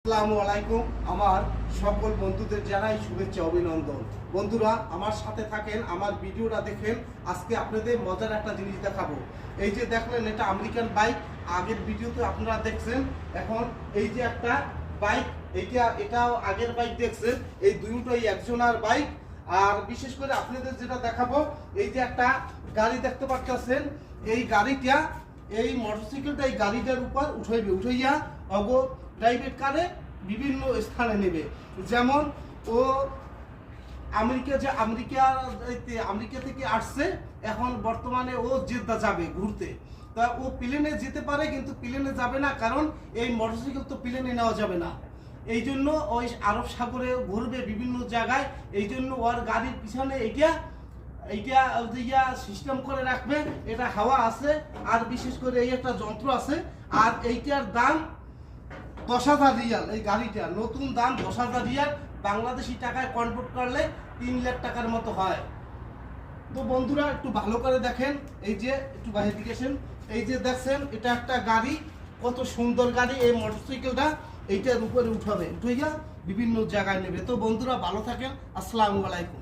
আসসালামু আলাইকুম। আমার সকল বন্ধুদের জানাই শুভেচ্ছা অভিনন্দন। বন্ধুরা আমার সাথে থাকেন, আমার ভিডিওটা দেখেন। আজকে আপনাদের মজার একটা জিনিস দেখাবো। এই যে দেখলেন, এটা আমেরিকান বাইক। আগের ভিডিওতে আপনারা দেখছেন। এখন এই যে একটা বাইক, এটাও আগের বাইক দেখছেন। এই দুটোই একজনের বাইক। আর বিশেষ করে আপনাদের যেটা দেখাবো, এই যে একটা গাড়ি দেখতে পাচ্ছেন। এই গাড়িটা, এই মোটরসাইকেলটা এই গাড়িটার উপর উঠাইয়া প্রাইভেট কারে বিভিন্ন স্থানে নেবে। যেমন ও আমেরিকা থেকে আসছে, এখন বর্তমানে ও জেদ্দা যাবে ঘুরতে। তা ও প্লেনে যেতে পারে, কিন্তু প্লেনে যাবে না, কারণ এই মোটরসাইকেল তো প্লেনে নেওয়া যাবে না। এই জন্য ওই আরব সাগরে ঘুরবে বিভিন্ন জায়গায়। এই জন্য ওর গাড়ির পিছনে এইটা সিস্টেম করে রাখবে। এটা হাওয়া আছে, আর বিশেষ করে এই একটা যন্ত্র আছে। আর এইটার দাম 10,000 রিয়াল। এই গাড়িটা নতুন দাম 10,000 রিয়াল। বাংলাদেশি টাকায় কনভার্ট করলে 3 লাখ টাকার মতো হয়। তো বন্ধুরা একটু ভালো করে দেখেন। এই যে একটু বাইরে দিকে আসেন। এই যে দেখছেন, এটা একটা গাড়ি, কত সুন্দর গাড়ি। এই মোটরসাইকেলটা এইটার উপরে উঠাবে, উঠাইয়া বিভিন্ন জায়গায় নেবে। তো বন্ধুরা ভালো থাকেন। আসসালামু আলাইকুম।